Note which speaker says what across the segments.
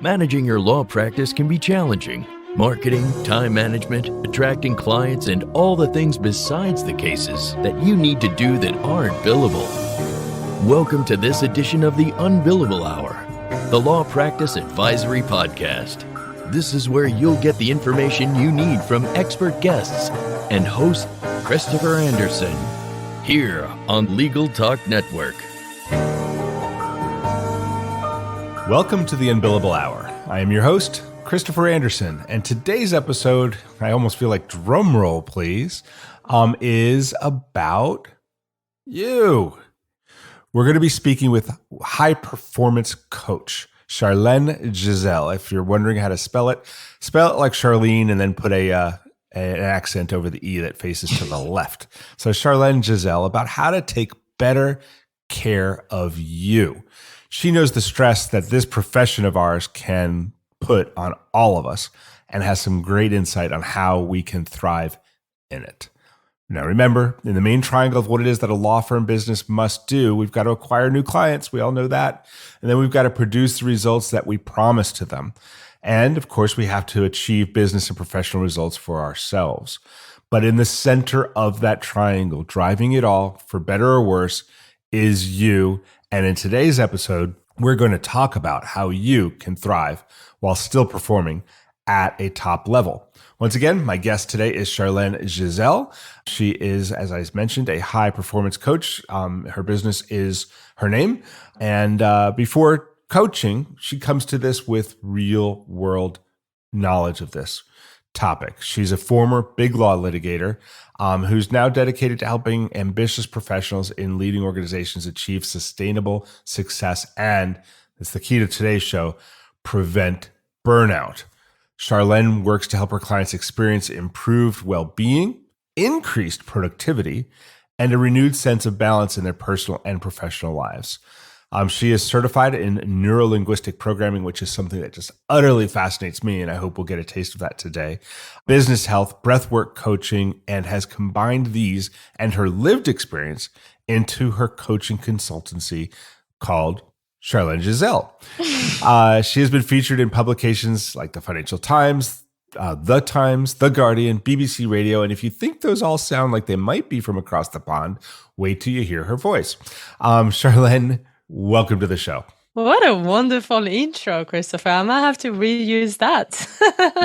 Speaker 1: Managing your law practice can be challenging. Marketing, time management, attracting clients, and all the things besides the cases that you need to do that aren't billable. Welcome to this edition of the Unbillable Hour, the Law Practice Advisory Podcast. This is where you'll get the information you need from expert guests and host Christopher Anderson, here on Legal Talk Network.
Speaker 2: Welcome to the Unbillable Hour. I am your host, Christopher Anderson, and today's episode, I almost feel like drum roll, please, is about you. We're going to be speaking with high-performance coach, Charlène Gisèle. If you're wondering how to spell it like Charlene and then put an accent over the E that faces to the left. So Charlène Gisèle, about how to take better care of you. She knows the stress that this profession of ours can put on all of us and has some great insight on how we can thrive in it. Now, remember, in the main triangle of what it is that a law firm business must do, we've got to acquire new clients. We all know that. And then we've got to produce the results that we promise to them. And of course, we have to achieve business and professional results for ourselves. But in the center of that triangle, driving it all, for better or worse, is you. And in today's episode, we're going to talk about how you can thrive while still performing at a top level. Once again, my guest today is Charlène Gisèle. She is, as I mentioned, a high-performance coach. Her business is her name. And before coaching, she comes to this with real-world knowledge of this topic. She's a former big law litigator who's now dedicated to helping ambitious professionals in leading organizations achieve sustainable success and, that's the key to today's show, prevent burnout. Charlène works to help her clients experience improved well-being, increased productivity, and a renewed sense of balance in their personal and professional lives. She is certified in neuro-linguistic programming, which is something that just utterly fascinates me, and I hope we'll get a taste of that today. Business health, breathwork coaching, and has combined these and her lived experience into her coaching consultancy called Charlène Gisèle. She has been featured in publications like the Financial Times, The Times, The Guardian, BBC Radio, and if you think those all sound like they might be from across the pond, wait till you hear her voice. Charlène, welcome to the show.
Speaker 3: What a wonderful intro, Christopher. I might have to reuse that.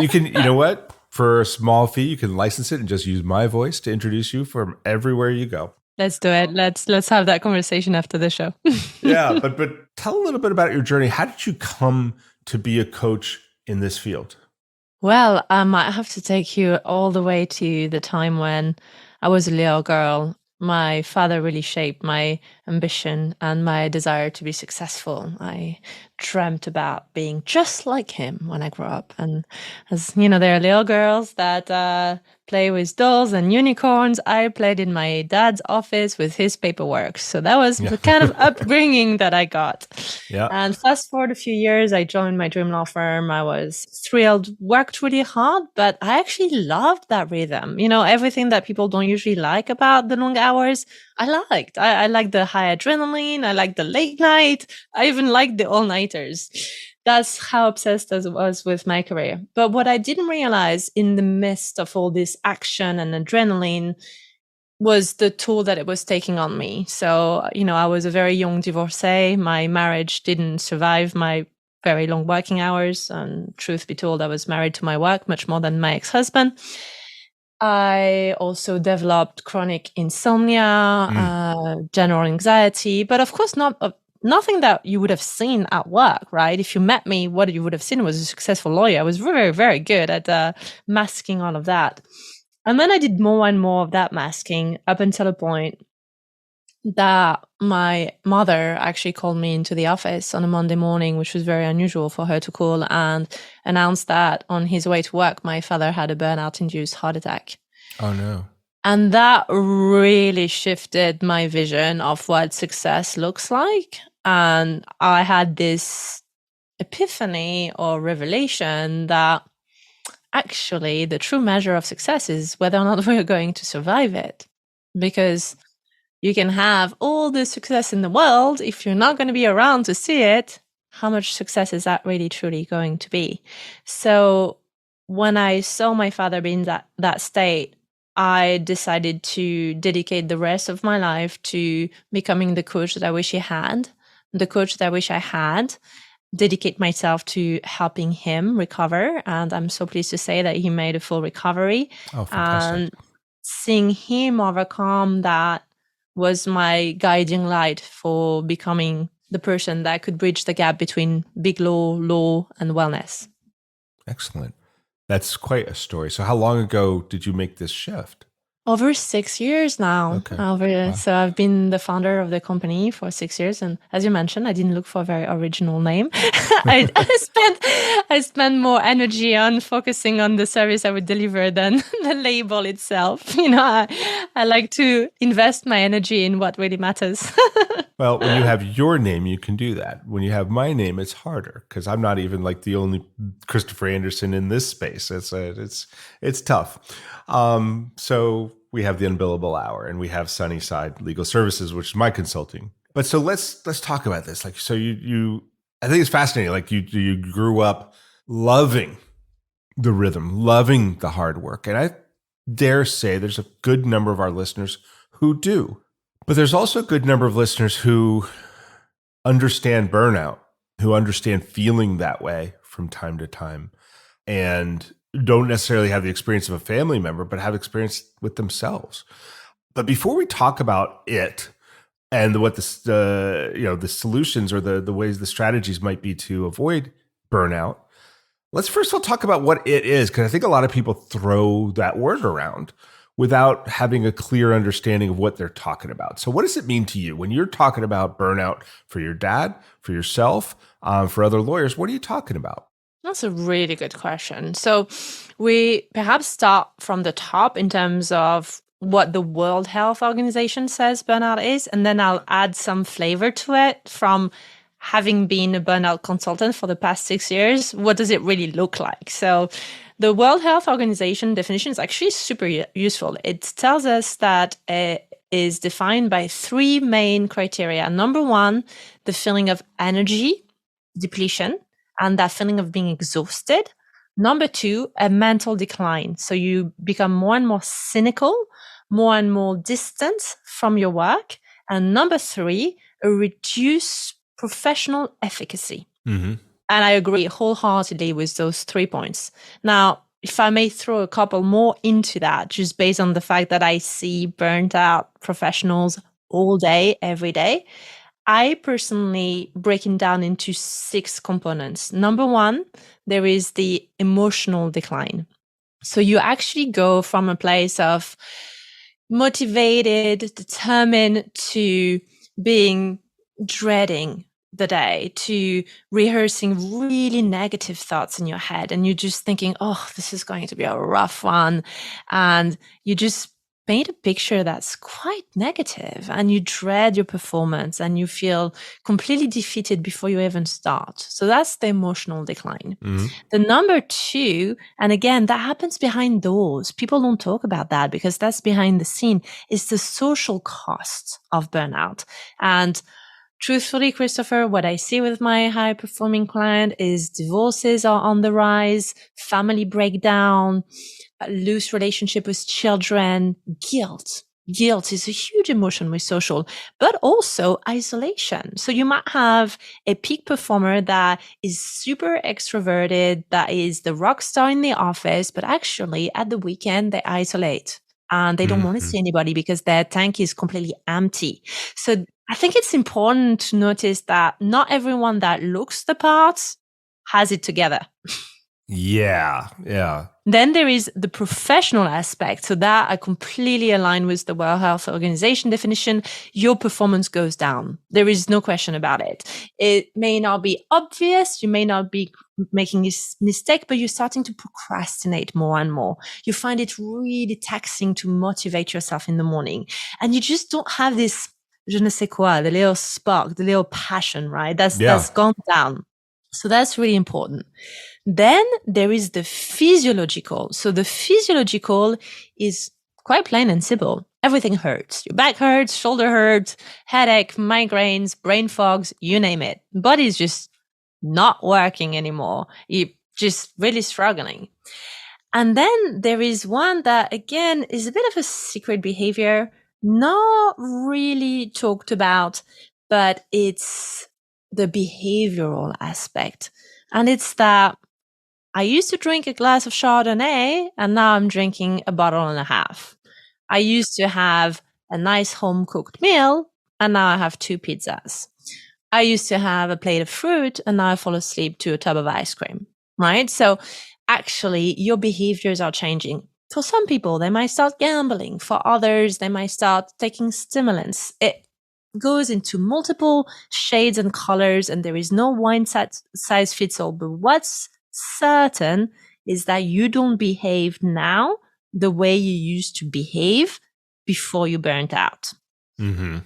Speaker 2: You know what? For a small fee, you can license it and just use my voice to introduce you from everywhere you go.
Speaker 3: Let's do it. Let's have that conversation after the show.
Speaker 2: Yeah, but tell a little bit about your journey. How did you come to be a coach in this field?
Speaker 3: Well, I might have to take you all the way to the time when I was a little girl. My father really shaped my ambition and my desire to be successful. I dreamt about being just like him when I grew up. And as you know, there are little girls that play with dolls and unicorns. I played in my dad's office with his paperwork. So that was the kind of upbringing that I got. Yeah. And fast forward a few years, I joined my dream law firm. I was thrilled, worked really hard, but I actually loved that rhythm. You know, everything that people don't usually like about the long hours, I liked. I liked the high adrenaline. I liked the late night. I even liked the all-nighters. That's how obsessed I was with my career. But what I didn't realize in the midst of all this action and adrenaline was the toll that it was taking on me. So, you know, I was a very young divorcee. My marriage didn't survive my very long working hours. And truth be told, I was married to my work much more than my ex-husband. I also developed chronic insomnia, general anxiety, but of course nothing that you would have seen at work, right? If you met me, what you would have seen was a successful lawyer. I was very, very good at masking all of that. And then I did more and more of that masking up until a point that my mother actually called me into the office on a Monday morning, which was very unusual for her to call, and announced that on his way to work, my father had a burnout-induced heart attack.
Speaker 2: Oh, no.
Speaker 3: And that really shifted my vision of what success looks like. And I had this epiphany or revelation that actually the true measure of success is whether or not we're going to survive it. Because you can have all the success in the world. If you're not going to be around to see it, how much success is that really truly going to be? So when I saw my father be in that state, I decided to dedicate the rest of my life to becoming the coach that I wish he had, the coach that I wish I had, dedicate myself to helping him recover. And I'm so pleased to say that he made a full recovery.
Speaker 2: Oh, fantastic.
Speaker 3: And seeing him overcome that was my guiding light for becoming the person that could bridge the gap between big law, and wellness.
Speaker 2: Excellent. That's quite a story. So how long ago did you make this shift?
Speaker 3: Over 6 years now.
Speaker 2: Okay. Wow.
Speaker 3: So I've been the founder of the company for 6 years. And as you mentioned, I didn't look for a very original name. I spent more energy on focusing on the service I would deliver than the label itself. I like to invest my energy in what really matters.
Speaker 2: Well, when you have your name, you can do that. When you have my name, it's harder because I'm not even like the only Christopher Anderson in this space. It's tough. So we have the Unbillable Hour, and we have Sunnyside Legal Services, which is my consulting. But so let's talk about this. Like, so you I think it's fascinating. Like you grew up loving the rhythm, loving the hard work, and I dare say there's a good number of our listeners who do. But there's also a good number of listeners who understand burnout, who understand feeling that way from time to time, and don't necessarily have the experience of a family member, but have experience with themselves. But before we talk about it and what the solutions or the ways, the strategies might be to avoid burnout, let's first of all talk about what it is, because I think a lot of people throw that word around without having a clear understanding of what they're talking about. So what does it mean to you when you're talking about burnout for your dad, for yourself, for other lawyers? What are you talking about?
Speaker 3: That's a really good question. So we perhaps start from the top in terms of what the World Health Organization says burnout is, and then I'll add some flavor to it from having been a burnout consultant for the past 6 years. What does it really look like? So the World Health Organization definition is actually super useful. It tells us that it is defined by 3 main criteria. Number 1, the feeling of energy depletion and that feeling of being exhausted. Number 2, a mental decline. So you become more and more cynical, more and more distant from your work. And number 3, a reduced professional efficacy. Mm-hmm. And I agree wholeheartedly with those 3 points. Now, if I may throw a couple more into that, just based on the fact that I see burnt out professionals all day, every day, I personally break it down into 6 components. Number 1, there is the emotional decline. So you actually go from a place of motivated, determined, to being dreading the day, to rehearsing really negative thoughts in your head. And you're just thinking, oh, this is going to be a rough one. And you just paint a picture that's quite negative, and you dread your performance and you feel completely defeated before you even start. So that's the emotional decline. Mm-hmm. The number 2, and again, that happens behind doors. People don't talk about that because that's behind the scene, is the social cost of burnout. And truthfully, Christopher, what I see with my high-performing client is divorces are on the rise, family breakdown, loose relationship with children, guilt. Guilt is a huge emotion with social, but also isolation. So you might have a peak performer that is super extroverted, that is the rock star in the office, but actually at the weekend they isolate and they don't want to see anybody because their tank is completely empty. So I think it's important to notice that not everyone that looks the part has it together.
Speaker 2: Yeah.
Speaker 3: Then there is the professional aspect. So that I completely align with the World Health Organization definition. Your performance goes down. There is no question about it. It may not be obvious. You may not be making a mistake, but you're starting to procrastinate more and more. You find it really taxing to motivate yourself in the morning. And you just don't have this je ne sais quoi, the little spark, the little passion, right? That's gone down. So that's really important. Then there is the physiological. So the physiological is quite plain and simple. Everything hurts. Your back hurts, shoulder hurts, headache, migraines, brain fogs, you name it. Body's just not working anymore. You're just really struggling. And then there is one that, again, is a bit of a secret behavior, not really talked about, but it's the behavioral aspect. And it's that I used to drink a glass of Chardonnay, and now I'm drinking a bottle and a half. I used to have a nice home-cooked meal, and now I have 2 pizzas. I used to have a plate of fruit, and now I fall asleep to a tub of ice cream, right? So actually, your behaviors are changing. For some people, they might start gambling. For others, they might start taking stimulants. It goes into multiple shades and colors, and there is no one size fits all. But what's certain is that you don't behave now the way you used to behave before you burnt out.
Speaker 2: Mm-hmm.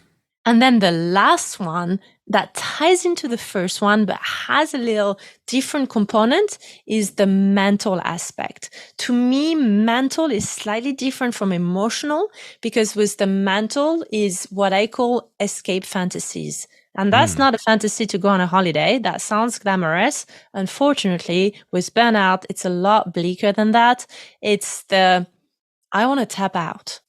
Speaker 3: And then the last one that ties into the first one, but has a little different component, is the mental aspect. To me, mental is slightly different from emotional, because with the mental is what I call escape fantasies. And that's not a fantasy to go on a holiday. That sounds glamorous. Unfortunately, with burnout, it's a lot bleaker than that. It's the, I want to tap out.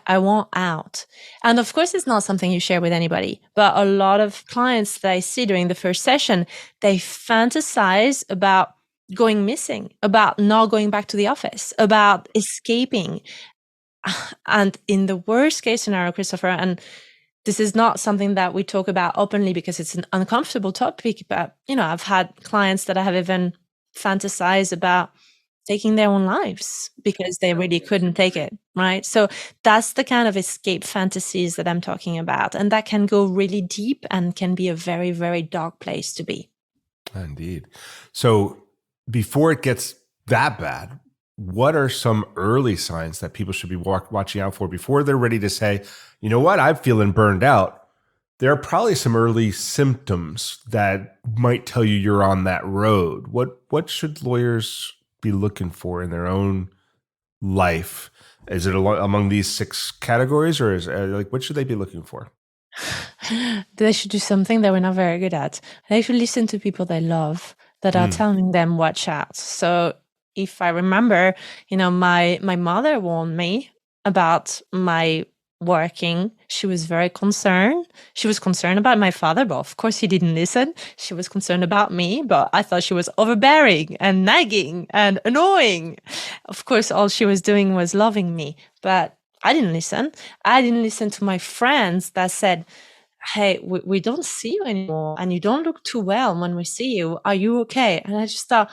Speaker 3: I want out. And of course, it's not something you share with anybody, but a lot of clients that I see during the first session, they fantasize about going missing, about not going back to the office, about escaping. And in the worst case scenario, Christopher, and this is not something that we talk about openly because it's an uncomfortable topic, but, I've had clients that I have even fantasized about taking their own lives because they really couldn't take it, right? So that's the kind of escape fantasies that I'm talking about. And that can go really deep and can be a very, very dark place to be.
Speaker 2: Indeed. So before it gets that bad, what are some early signs that people should be watching out for before they're ready to say, you know what, I'm feeling burned out? There are probably some early symptoms that might tell you you're on that road. What should lawyers be looking for in their own life? Is it among these 6 categories, or is what should they be looking for?
Speaker 3: They should do something that we're not very good at. They should listen to people they love that are telling them watch out. So if I remember, my mother warned me about my working. She was very concerned. She was concerned about my father, but of course he didn't listen. She was concerned about me, but I thought she was overbearing and nagging and annoying. Of course, all she was doing was loving me, but I didn't listen. I didn't listen to my friends that said, hey, we don't see you anymore and you don't look too well when we see you. Are you okay? And I just thought,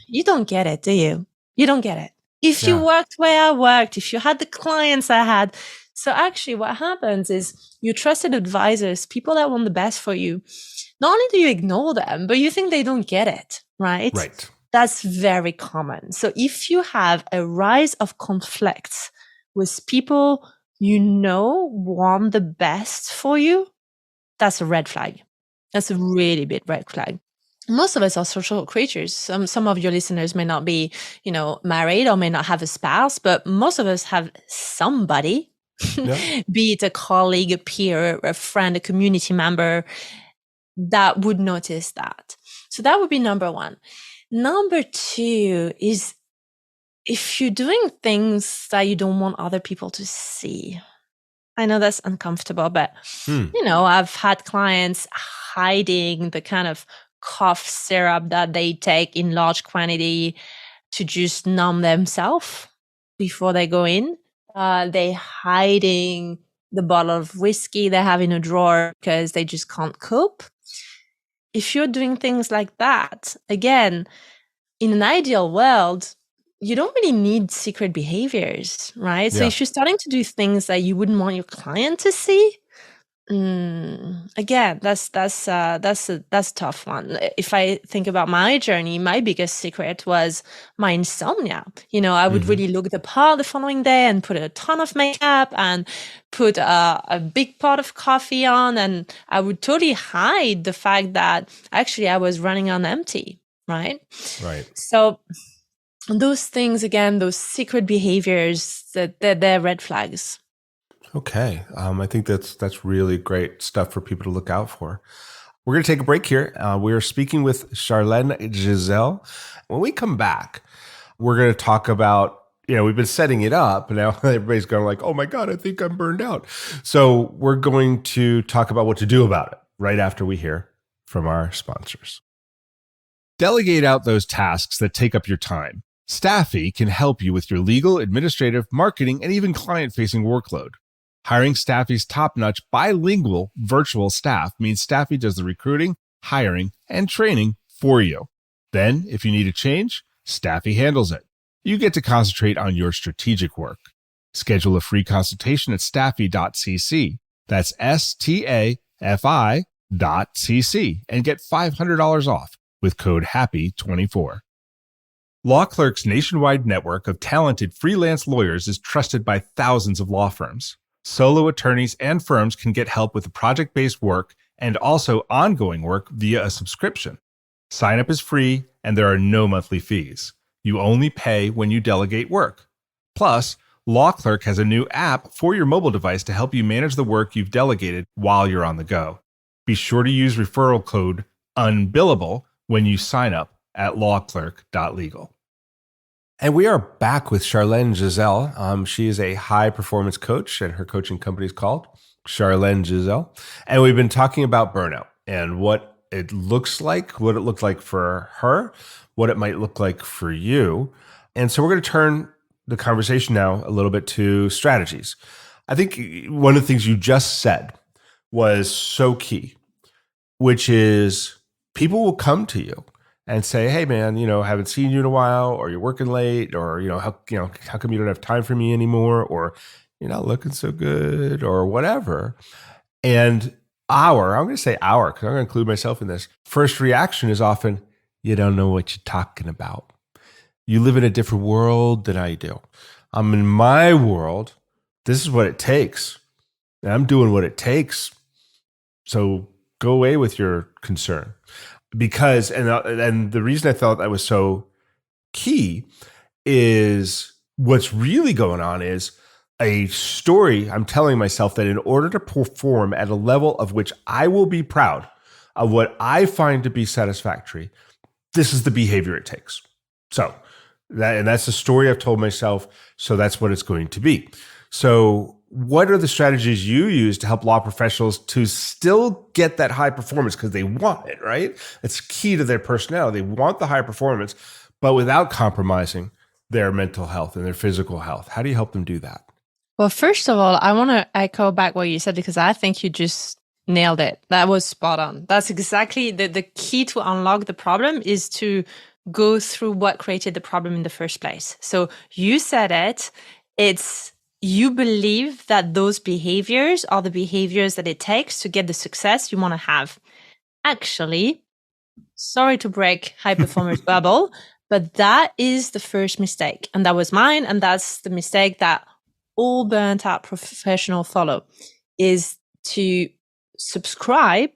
Speaker 3: you don't get it, do you? You don't get it. If you worked where I worked, if you had the clients I had. So actually what happens is your trusted advisors, people that want the best for you, not only do you ignore them, but you think they don't get it, right?
Speaker 2: Right.
Speaker 3: That's very common. So if you have a rise of conflicts with people want the best for you, that's a red flag. That's a really big red flag. Most of us are social creatures. Some of your listeners may not be, married or may not have a spouse, but most of us have somebody, be it a colleague, a peer, a friend, a community member, that would notice that. So that would be number 1. Number 2 is if you're doing things that you don't want other people to see. I know that's uncomfortable, but, I've had clients hiding the kind of cough syrup that they take in large quantity to just numb themselves before they go in. They hiding the bottle of whiskey they have in a drawer because they just can't cope. If you're doing things like that, again, in an ideal world, you don't really need secret behaviors, right? So if you're starting to do things that you wouldn't want your client to see, again, that's a tough one. If I think about my journey, my biggest secret was my insomnia. I would really look the part the following day and put a ton of makeup and put a big pot of coffee on, and I would totally hide the fact that actually I was running on empty, right?
Speaker 2: Right.
Speaker 3: So those things, again, those secret behaviors, they're red flags.
Speaker 2: Okay. I think that's really great stuff for people to look out for. We're going to take a break here. We're speaking with Charlène Gisèle. When we come back, we're going to talk about, we've been setting it up, and now everybody's going like, oh my God, I think I'm burned out. So we're going to talk about what to do about it right after we hear from our sponsors. Delegate out those tasks that take up your time. Staffy can help you with your legal, administrative, marketing, and even client-facing workload. Hiring Staffy's top-notch bilingual virtual staff means Staffy does the recruiting, hiring, and training for you. Then, if you need a change, Staffy handles it. You get to concentrate on your strategic work. Schedule a free consultation at staffy.cc. That's STAFI.cc and get $500 off with code HAPPY24. Law Clerk's nationwide network of talented freelance lawyers is trusted by thousands of law firms. Solo attorneys and firms can get help with the project-based work and also ongoing work via a subscription. Sign up is free and there are no monthly fees. You only pay when you delegate work. Plus, Law Clerk has a new app for your mobile device to help you manage the work you've delegated while you're on the go. Be sure to use referral code UNBILLABLE when you sign up at lawclerk.legal. And we are back with Charlène Gisèle. She is a high-performance coach, and her coaching company is called Charlène Gisèle. And we've been talking about burnout and what it looks like, what it looked like for her, what it might look like for you. And so we're going to turn the conversation now a little bit to strategies. I think one of the things you just said was so key, which is people will come to you and say, hey man, haven't seen you in a while, or you're working late, or, how come you don't have time for me anymore? Or you're not looking so good, or whatever. And I'm going to say because I'm going to include myself in this. First reaction is often, you don't know what you're talking about. You live in a different world than I do. I'm in my world. This is what it takes. And I'm doing what it takes. So go away with your concern. Because, and the reason I thought that was so key is what's really going on is a story I'm telling myself that in order to perform at a level of which I will be proud of what I find to be satisfactory, this is the behavior it takes. So that's the story I've told myself. So that's what it's going to be. So what are the strategies you use to help law professionals to still get that high performance? Because they want it, right? It's key to their personality. They want the high performance, but without compromising their mental health and their physical health. How do you help them do that?
Speaker 3: Well, first of all, I want to echo back what you said, because I think you just nailed it. That was spot on. That's exactly the key to unlock the problem, is to go through what created the problem in the first place. So you said it. You believe that those behaviors are the behaviors that it takes to get the success you want to have. Actually, sorry to break high performers bubble, but that is the first mistake. And that was mine. And that's the mistake that all burnt out professionals follow, is to subscribe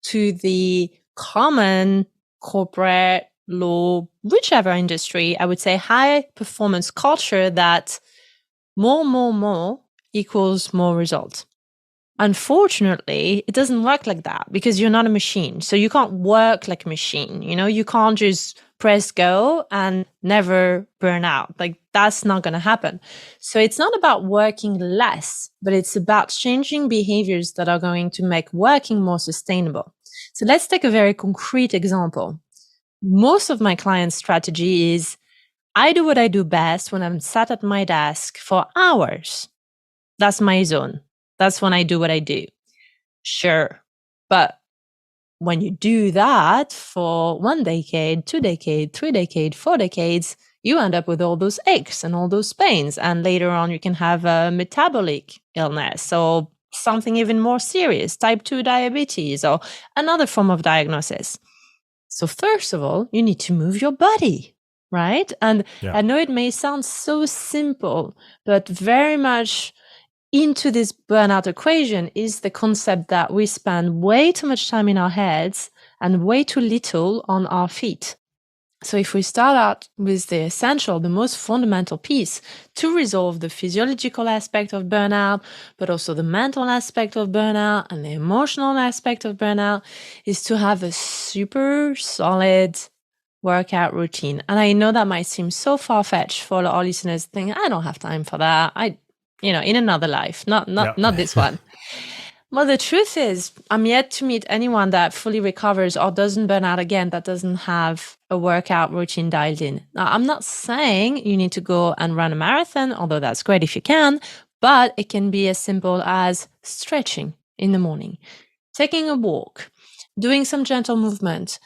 Speaker 3: to the common corporate law, whichever industry, I would say high performance culture that more equals more results. Unfortunately, it doesn't work like that, because you're not a machine. So you can't work like a machine. You can't just press go and never burn out. Like, that's not going to happen. So it's not about working less, but it's about changing behaviors that are going to make working more sustainable. So let's take a very concrete example. Most of my clients' strategy is, I do what I do best when I'm sat at my desk for hours. That's my zone. That's when I do what I do. Sure. But when you do that for 1 decade, 2 decades, 3 decades, 4 decades, you end up with all those aches and all those pains. And later on, you can have a metabolic illness or something even more serious, type 2 diabetes or another form of diagnosis. So first of all, you need to move your body. Right? And I know it may sound so simple, but very much into this burnout equation is the concept that we spend way too much time in our heads and way too little on our feet. So if we start out with the essential, the most fundamental piece to resolve the physiological aspect of burnout, but also the mental aspect of burnout and the emotional aspect of burnout, is to have a super solid workout routine. And I know that might seem so far-fetched for our listeners thinking, I don't have time for that. In another life, not this one. Well, the truth is, I'm yet to meet anyone that fully recovers or doesn't burn out again that doesn't have a workout routine dialed in. Now, I'm not saying you need to go and run a marathon, although that's great if you can, but it can be as simple as stretching in the morning, taking a walk, doing some gentle movement,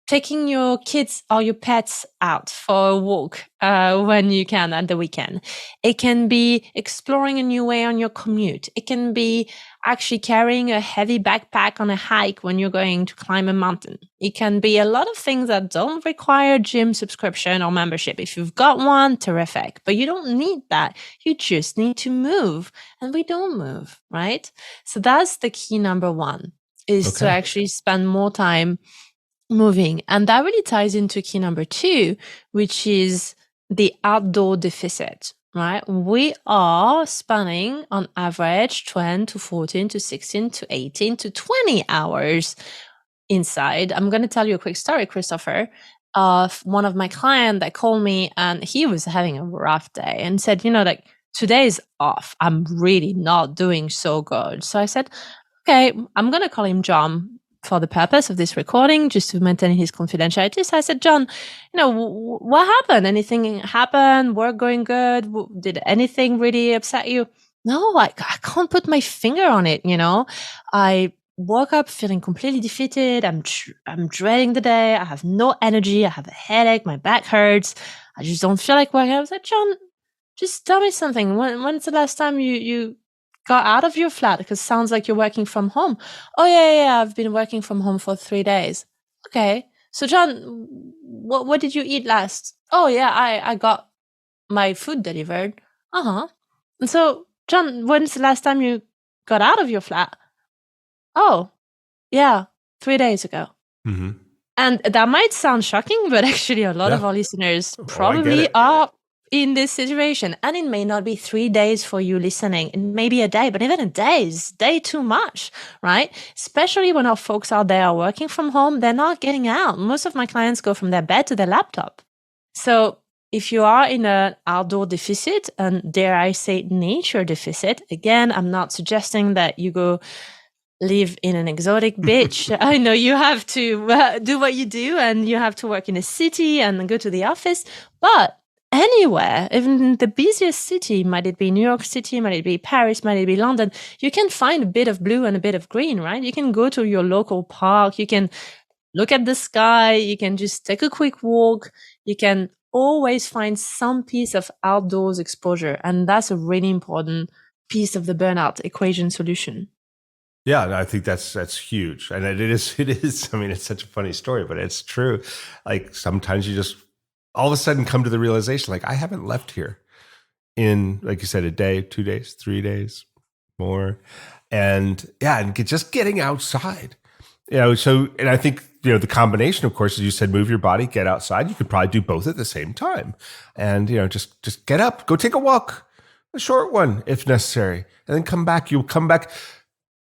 Speaker 3: taking your kids or your pets out for a walk when you can at the weekend. It can be exploring a new way on your commute. It can be actually carrying a heavy backpack on a hike when you're going to climb a mountain. It can be a lot of things that don't require gym subscription or membership. If you've got one, terrific. But you don't need that. You just need to move. And we don't move, right? So that's the key number one, is to actually spend more time moving. And that really ties into key number two, which is the outdoor deficit, right? We are spending on average 10 to 14 to 16 to 18 to 20 hours inside. I'm going to tell you a quick story, Christopher, of one of my clients that called me and he was having a rough day and said, today is off. I'm really not doing so good. So I said, okay, I'm going to call him John for the purpose of this recording, just to maintain his confidentiality. So I said, John, what happened? Anything happened? Work going good? Did anything really upset you? No, I can't put my finger on it. I woke up feeling completely defeated. I'm dreading the day. I have no energy. I have a headache. My back hurts. I just don't feel like working. I was like, John, just tell me something. When's the last time you got out of your flat? Because it sounds like you're working from home. Oh, yeah, I've been working from home for 3 days. Okay. So, John, what did you eat last? Oh, yeah, I got my food delivered. Uh-huh. And so, John, when's the last time you got out of your flat? Oh, yeah, 3 days ago.
Speaker 2: Mm-hmm.
Speaker 3: And that might sound shocking, but actually a lot of our listeners probably are in this situation. And it may not be 3 days for you listening. It may be a day, but even a day is day too much, right? Especially when our folks out there are working from home, they're not getting out. Most of my clients go from their bed to their laptop. So if you are in an outdoor deficit, and dare I say nature deficit, again, I'm not suggesting that you go live in an exotic beach. I know you have to do what you do and you have to work in a city and go to the office, but anywhere, even in the busiest city, might it be New York City, might it be Paris, might it be London, you can find a bit of blue and a bit of green, right? You can go to your local park, you can look at the sky, you can just take a quick walk, you can always find some piece of outdoors exposure. And that's a really important piece of the burnout equation solution.
Speaker 2: Yeah, I think that's huge. And it is, I mean, it's such a funny story, but it's true. Like sometimes you just all of a sudden come to the realization, like I haven't left here in, like you said, a day, 2 days, 3 days, more. And just getting outside, so, and I think, the combination, of course, as you said, move your body, get outside. You could probably do both at the same time. And, just get up, go take a walk, a short one if necessary, and then come back. You'll come back.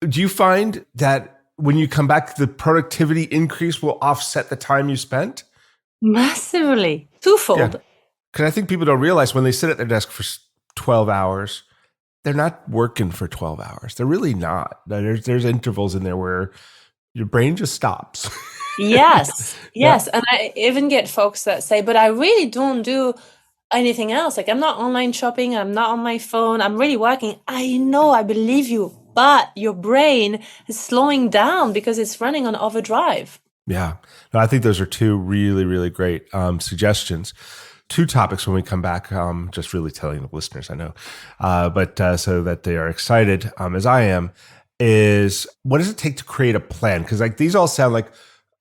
Speaker 2: Do you find that when you come back, the productivity increase will offset the time you spent?
Speaker 3: Massively. Twofold. Yeah.
Speaker 2: Because I think people don't realize when they sit at their desk for 12 hours, they're not working for 12 hours. They're really not. There's intervals in there where your brain just stops.
Speaker 3: Yes. Yeah. And I even get folks that say, but I really don't do anything else. Like I'm not online shopping. I'm not on my phone. I'm really working. I know, I believe you. But your brain is slowing down because it's running on overdrive.
Speaker 2: Yeah. No, I think those are two really, really great suggestions. Two topics when we come back, just really telling the listeners, I know, but so that they are excited, as I am, is what does it take to create a plan? Because like these all sound like,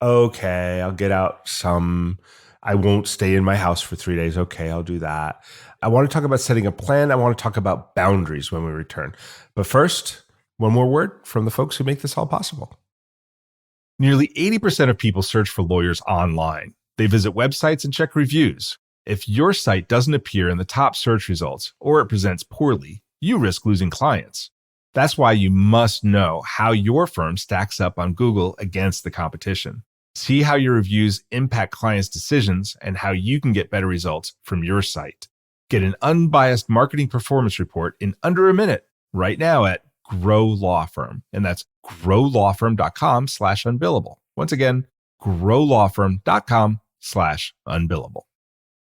Speaker 2: okay, I'll get out some, I won't stay in my house for 3 days. Okay, I'll do that. I want to talk about setting a plan. I want to talk about boundaries when we return. But first, one more word from the folks who make this all possible.
Speaker 4: Nearly 80% of people search for lawyers online.
Speaker 2: They visit websites and check reviews. If your site doesn't appear in the top search results or it presents poorly, you risk losing clients. That's why you must know how your firm stacks up on Google against the competition. See how your reviews impact clients' decisions and how you can get better results from your site. Get an unbiased marketing performance report in under a minute right now at Grow Law Firm. And that's growlawfirm.com/unbillable. Once again, growlawfirm.com/unbillable.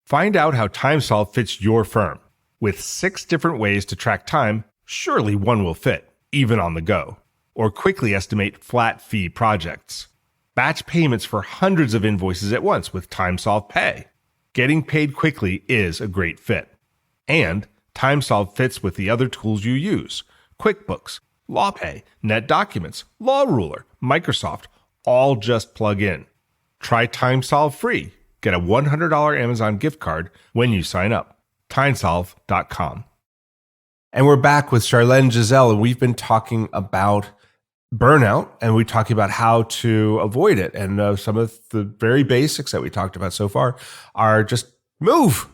Speaker 2: Find out how TimeSolve fits your firm. With 6 different ways to track time, surely one will fit, even on the go. Or quickly estimate flat fee projects. Batch payments for hundreds of invoices at once with TimeSolve Pay. Getting paid quickly is a great fit. And TimeSolve fits with the other tools you use. QuickBooks, LawPay, NetDocuments, LawRuler, Microsoft, all just plug in. Try TimeSolve free. Get a $100 Amazon gift card when you sign up. TimeSolve.com. And we're back with Charlène Gisèle, and we've been talking about burnout, and we're talking about how to avoid it. And some of the very basics that we talked about so far are just move,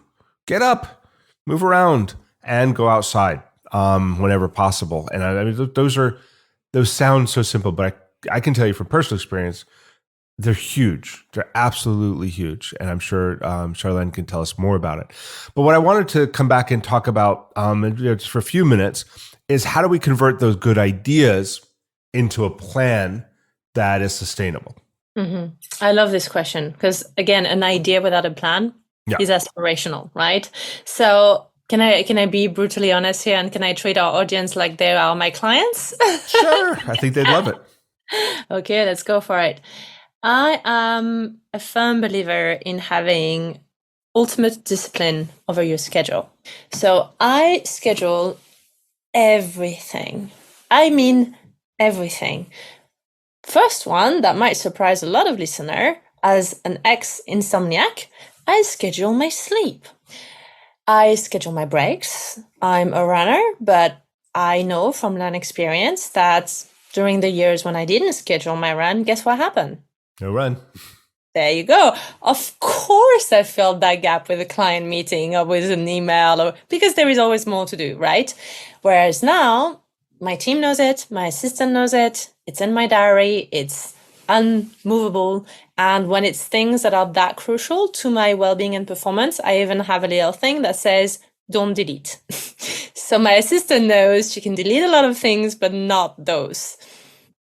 Speaker 2: get up, move around, and go outside whenever possible. And I mean, those sound so simple, but I can tell you from personal experience, they're huge. They're absolutely huge. And I'm sure Charlène can tell us more about it. But what I wanted to come back and talk about just for a few minutes is how do we convert those good ideas into a plan that is sustainable?
Speaker 3: Mm-hmm. I love this question because, again, an idea without a plan is aspirational, right? So can I be brutally honest here, and can I treat our audience like they are my clients?
Speaker 2: Sure. I think they'd love it.
Speaker 3: Okay, let's go for it. I am a firm believer in having ultimate discipline over your schedule. So I schedule everything. I mean, everything. First one that might surprise a lot of listeners, as an ex-insomniac, I schedule my sleep. I schedule my breaks. I'm a runner, but I know from learned experience that during the years when I didn't schedule my run, guess what happened?
Speaker 2: No run.
Speaker 3: There you go. Of course, I filled that gap with a client meeting or with an email, because there is always more to do, right? Whereas now, my team knows it, my assistant knows it, it's in my diary, it's unmovable. And when it's things that are that crucial to my well-being and performance, I even have a little thing that says, don't delete. So my assistant knows she can delete a lot of things, but not those.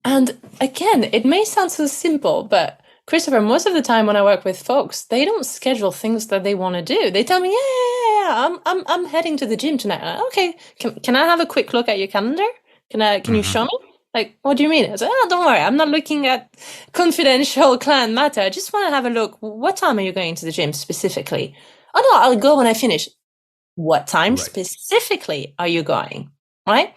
Speaker 3: And again, it may sound so simple, but Christopher, most of the time when I work with folks, they don't schedule things that they want to do. They tell me, yeah, I'm heading to the gym tonight. Okay, can I have a quick look at your calendar? Can you show me? Like, what do you mean? I said, don't worry, I'm not looking at confidential client matter. I just want to have a look. What time are you going to the gym specifically? Oh no, I'll go when I finish. What time specifically are you going? Right?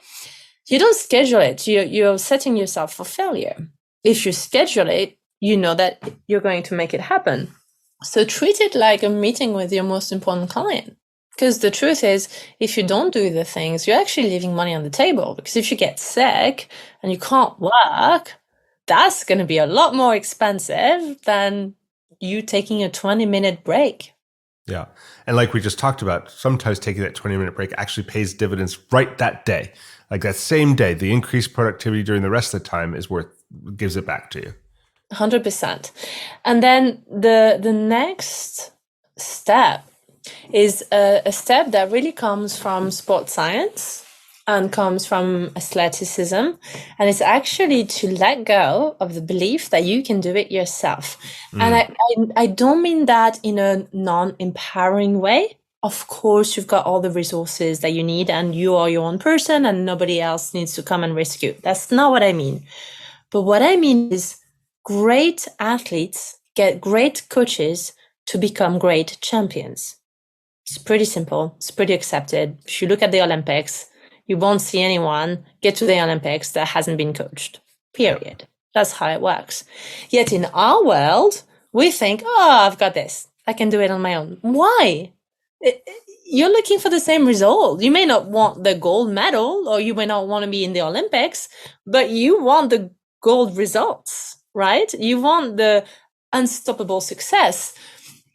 Speaker 3: You don't schedule it. You're setting yourself for failure. If you schedule it, you know that you're going to make it happen. So treat it like a meeting with your most important client. Because the truth is, if you don't do the things, you're actually leaving money on the table. Because if you get sick and you can't work, that's going to be a lot more expensive than you taking a 20-minute break.
Speaker 2: Yeah. And like we just talked about, sometimes taking that 20-minute break actually pays dividends right that day. Like that same day, the increased productivity during the rest of the time gives it back to you.
Speaker 3: 100%. And then the next step is a step that really comes from sports science and comes from athleticism. And it's actually to let go of the belief that you can do it yourself. And I don't mean that in a non-empowering way. Of course, you've got all the resources that you need and you are your own person and nobody else needs to come and rescue. That's not what I mean. But what I mean is great athletes get great coaches to become great champions. It's pretty simple. It's pretty accepted. If you look at the Olympics, you won't see anyone get to the Olympics that hasn't been coached, period. That's how it works. Yet in our world, we think, I've got this. I can do it on my own. Why? You're looking for the same result. You may not want the gold medal or you may not want to be in the Olympics, but you want the gold results, right? You want the unstoppable success.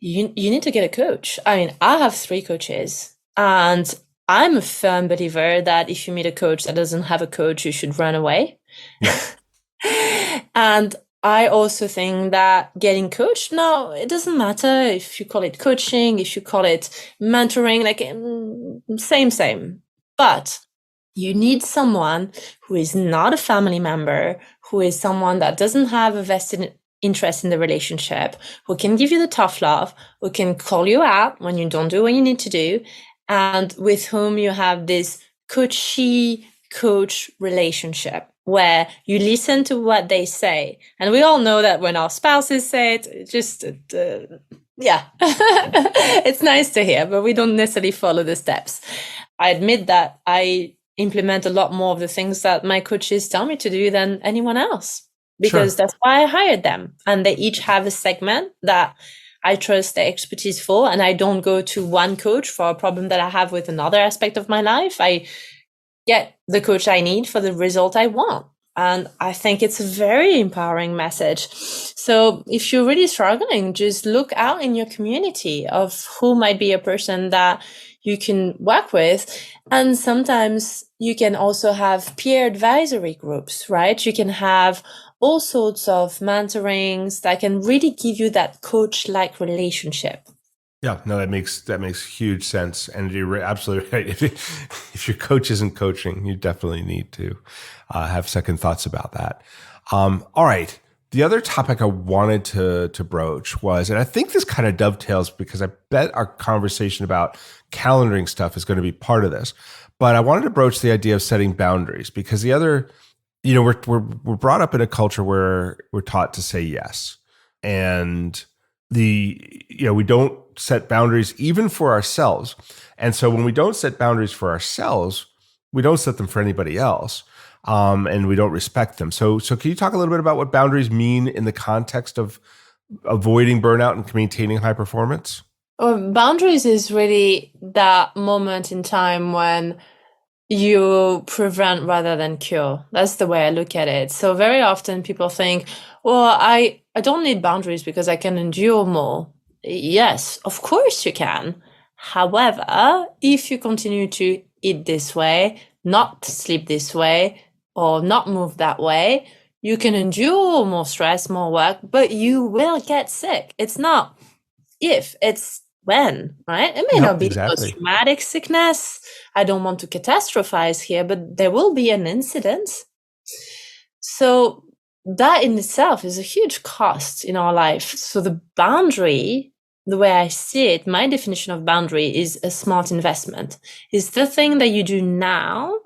Speaker 3: you need to get a coach. I mean, I have 3 coaches, and I'm a firm believer that if you meet a coach that doesn't have a coach, you should run away.
Speaker 2: Yeah.
Speaker 3: And I also think that getting coached, no, it doesn't matter if you call it coaching, if you call it mentoring, like same. But you need someone who is not a family member, who is someone that doesn't have a vested interest in the relationship, who can give you the tough love, who can call you out when you don't do what you need to do, and with whom you have this coachy coach relationship where you listen to what they say. And we all know that when our spouses say it, just, yeah, it's nice to hear, but we don't necessarily follow the steps. I admit that I implement a lot more of the things that my coaches tell me to do than anyone else, because that's why I hired them. And they each have a segment that I trust their expertise for, and I don't go to one coach for a problem that I have with another aspect of my life. I get the coach I need for the result I want. And I think it's a very empowering message. So if you're really struggling, just look out in your community of who might be a person that you can work with. And sometimes you can also have peer advisory groups, right? You can have all sorts of mentorings that can really give you that coach-like relationship.
Speaker 2: Yeah, no, that makes huge sense, and you're absolutely right. If your coach isn't coaching, you definitely need to have second thoughts about that. All right, the other topic I wanted to broach was, and I think this kind of dovetails because I bet our conversation about calendaring stuff is going to be part of this. But I wanted to broach the idea of setting boundaries, because the other, we're brought up in a culture where we're taught to say yes, and we don't set boundaries even for ourselves. And so when we don't set boundaries for ourselves, we don't set them for anybody else. And we don't respect them. So can you talk a little bit about what boundaries mean in the context of avoiding burnout and maintaining high performance?
Speaker 3: Boundaries is really that moment in time when you prevent rather than cure. That's the way I look at it. So very often people think, well, I don't need boundaries because I can endure more. Yes, of course you can. However, if you continue to eat this way, not sleep this way, or not move that way, you can endure more stress, more work, but you will get sick. It's not if, it's when, right? It may not be post-traumatic sickness. I don't want to catastrophize here, but there will be an incident. So that in itself is a huge cost in our life. So the boundary, the way I see it, my definition of boundary is a smart investment. It's the thing that you do now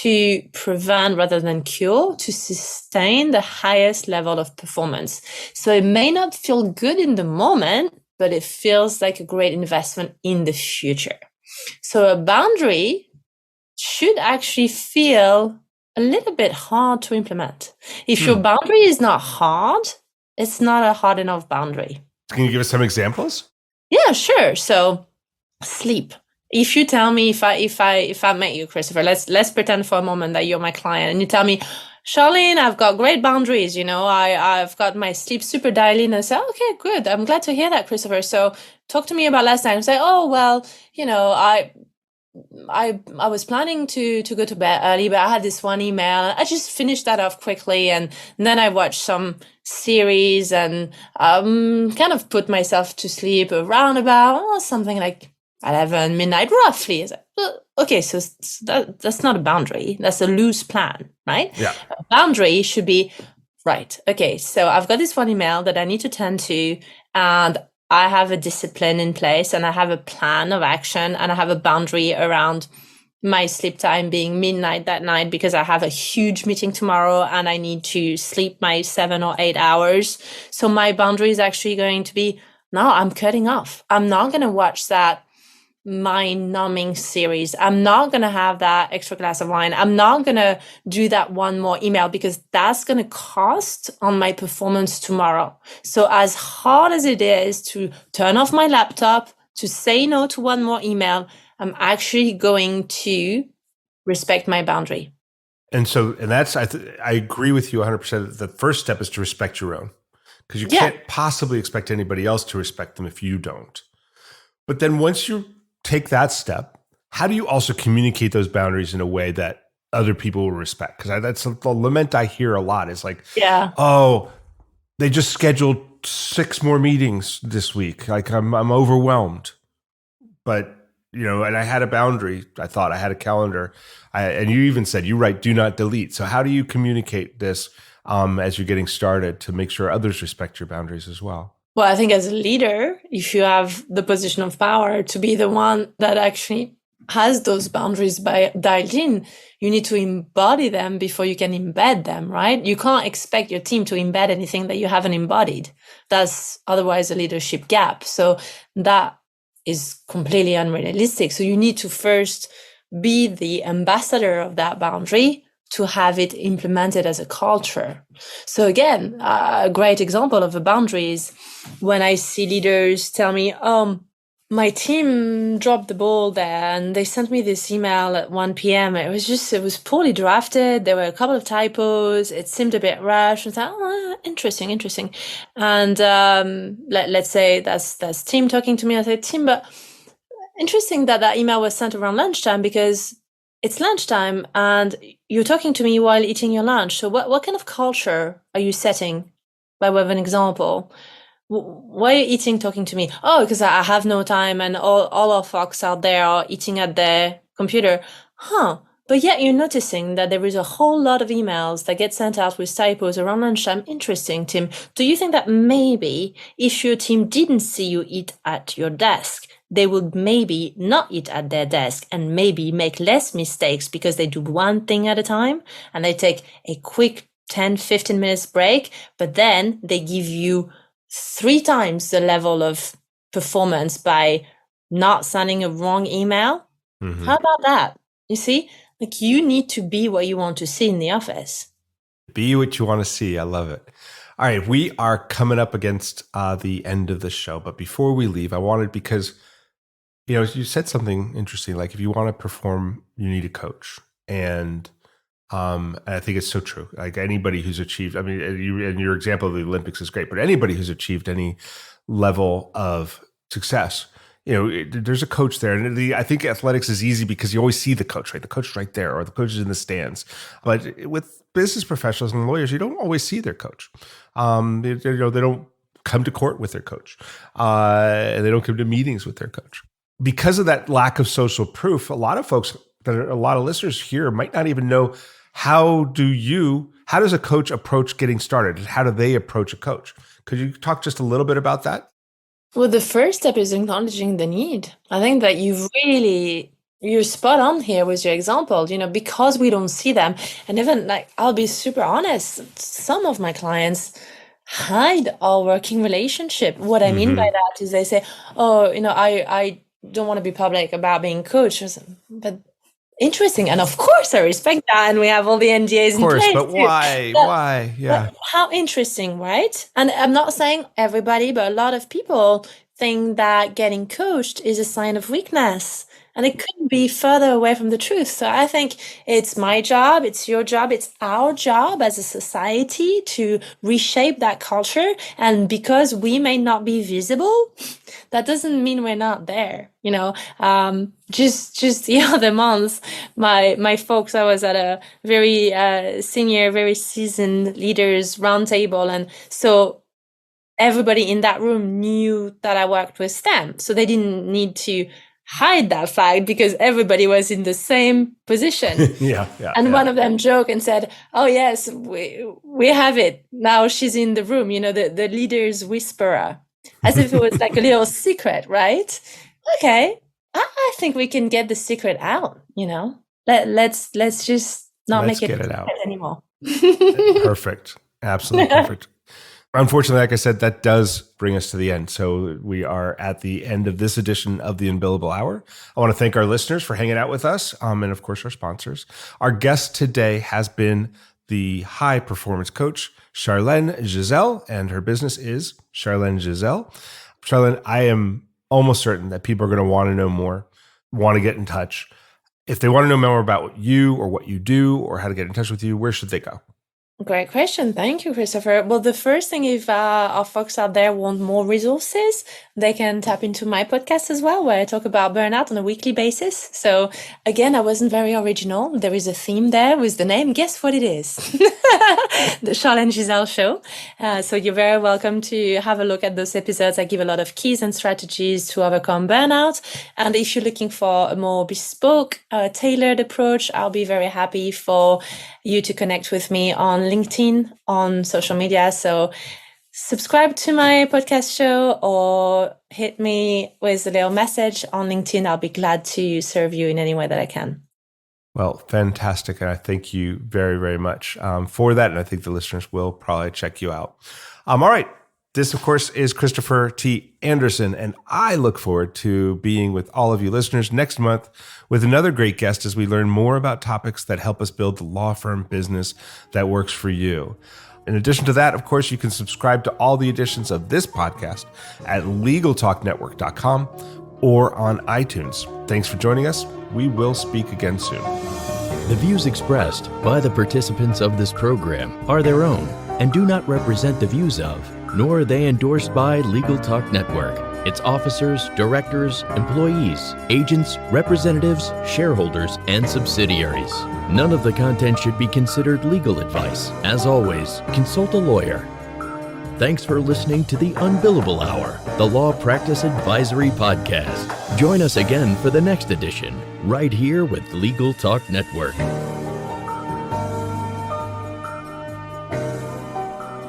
Speaker 3: to prevent rather than cure, to sustain the highest level of performance. So it may not feel good in the moment, but it feels like a great investment in the future. So a boundary should actually feel a little bit hard to implement. If your boundary is not hard, it's not a hard enough boundary.
Speaker 2: Can you give us some examples?
Speaker 3: Yeah, sure. So sleep. If you tell me, if I met you, Christopher, let's pretend for a moment that you're my client, and you tell me, Charlène, I've got great boundaries. I've got my sleep super dialed in. And say, okay, good. I'm glad to hear that, Christopher. So talk to me about last night. And say, oh, well, I was planning to go to bed early, but I had this one email. I just finished that off quickly, and then I watched some series and kind of put myself to sleep around about something like 11 midnight roughly. It's like, okay, so that's not a boundary. That's a loose plan, right?
Speaker 2: Yeah.
Speaker 3: A boundary should be, right, okay, so I've got this one email that I need to tend to, and I have a discipline in place, and I have a plan of action, and I have a boundary around my sleep time being midnight that night because I have a huge meeting tomorrow and I need to sleep my 7 or 8 hours. So my boundary is actually going to be, no, I'm cutting off. I'm not going to watch that mind-numbing series. I'm not going to have that extra glass of wine. I'm not going to do that one more email because that's going to cost on my performance tomorrow. So as hard as it is to turn off my laptop, to say no to one more email, I'm actually going to respect my boundary.
Speaker 2: And that's, I agree with you 100%. The first step is to respect your own. because you
Speaker 3: Yeah.
Speaker 2: can't possibly expect anybody else to respect them if you don't. But then once you take that step, how do you also communicate those boundaries in a way that other people will respect? Because that's the lament I hear a lot is like,
Speaker 3: Yeah.
Speaker 2: oh, they just scheduled 6 more meetings this week. Like I'm overwhelmed. But, and I had a boundary. I thought I had a calendar. And you even said, you write, do not delete. So how do you communicate this as you're getting started to make sure others respect your boundaries as well?
Speaker 3: Well, I think as a leader, if you have the position of power to be the one that actually has those boundaries dialed in, you need to embody them before you can embed them, right? You can't expect your team to embed anything that you haven't embodied. That's otherwise a leadership gap. So that is completely unrealistic. So you need to first be the ambassador of that boundary to have it implemented as a culture. So again, a great example of a boundary is when I see leaders tell me, my team dropped the ball there and they sent me this email at 1 p.m. It was poorly drafted. There were a couple of typos. It seemed a bit rushed. I was like, oh, interesting. And let's say that's Tim talking to me. I said, Tim, but interesting that email was sent around lunchtime because it's lunchtime and you're talking to me while eating your lunch. So what kind of culture are you setting, by way of an example? Why are you eating, talking to me? Oh, because I have no time and all our folks out there are eating at their computer. But yet you're noticing that there is a whole lot of emails that get sent out with typos around lunchtime. Interesting, Tim. Do you think that maybe if your team didn't see you eat at your desk, they would maybe not eat at their desk and maybe make less mistakes because they do one thing at a time and they take a quick 10, 15 minutes break, but then they give you 3 times the level of performance by not sending a wrong email? Mm-hmm. How about that? You see, like you need to be what you want to see in the office.
Speaker 2: Be what you want to see. I love it. All right. We are coming up against the end of the show. But before we leave, I wanted, because, you said something interesting. Like if you want to perform, you need a coach. And I think it's so true. Like anybody who's achieved, and your example of the Olympics is great, but anybody who's achieved any level of success, there's a coach there. And I think athletics is easy because you always see the coach, right? The coach is right there, or the coach is in the stands. But with business professionals and lawyers, you don't always see their coach. They don't come to court with their coach. And they don't come to meetings with their coach. Because of that lack of social proof, a lot of folks, a lot of listeners here might not even know, how does a coach approach getting started? How do they approach a coach? Could you talk just a little bit about that?
Speaker 3: Well, the first step is acknowledging the need. I think that you're spot on here with your example, because we don't see them. And even I'll be super honest, some of my clients hide our working relationship. What I mean by that is they say, oh, I don't want to be public about being coach. But interesting. And of course I respect that. And we have all the NDAs in place.
Speaker 2: But why? Why? Yeah.
Speaker 3: But how interesting, right? And I'm not saying everybody, but a lot of people think that getting coached is a sign of weakness. And it couldn't be further away from the truth. So I think it's my job, it's your job, it's our job as a society to reshape that culture. And because we may not be visible, that doesn't mean we're not there. Just the other month, my folks, I was at a very senior, very seasoned leaders roundtable. And so everybody in that room knew that I worked with STEM. So they didn't need to hide that fact because everybody was in the same position. And one of them joked and said, oh yes, we have it. Now she's in the room, the leader's whisperer, as if it was like a little secret, right? Okay. I think we can get the secret out, let's just not make it out anymore.
Speaker 2: Perfect. Absolutely perfect. Unfortunately, like I said, that does bring us to the end. So we are at the end of this edition of the Unbillable Hour. I want to thank our listeners for hanging out with us, and of course, our sponsors. Our guest today has been the high performance coach, Charlène Gisèle, and her business is Charlène Gisèle. Charlène, I am almost certain that people are going to want to know more, want to get in touch. If they want to know more about you or what you do or how to get in touch with you, where should they go?
Speaker 3: Great question. Thank you, Christopher. Well, the first thing, if our folks out there want more resources, they can tap into my podcast as well, where I talk about burnout on a weekly basis. So again, I wasn't very original. There is a theme there with the name. Guess what it is? The Charlène Gisèle show. So you're very welcome to have a look at those episodes. I give a lot of keys and strategies to overcome burnout. And if you're looking for a more bespoke, tailored approach, I'll be very happy for you to connect with me on LinkedIn, on social media. So subscribe to my podcast show or hit me with a little message on LinkedIn. I'll be glad to serve you in any way that I can.
Speaker 2: Well, fantastic. And I thank you very, very much for that. And I think the listeners will probably check you out. All right. This, of course, is Christopher T. Anderson, and I look forward to being with all of you listeners next month with another great guest as we learn more about topics that help us build the law firm business that works for you. In addition to that, of course, you can subscribe to all the editions of this podcast at LegalTalkNetwork.com or on iTunes. Thanks for joining us. We will speak again soon.
Speaker 1: The views expressed by the participants of this program are their own and do not represent the views of, nor are they endorsed by Legal Talk Network, its officers, directors, employees, agents, representatives, shareholders, and subsidiaries. None of the content should be considered legal advice. As always, consult a lawyer. Thanks for listening to the Unbillable Hour, the Law Practice Advisory Podcast. Join us again for the next edition, right here with Legal Talk Network.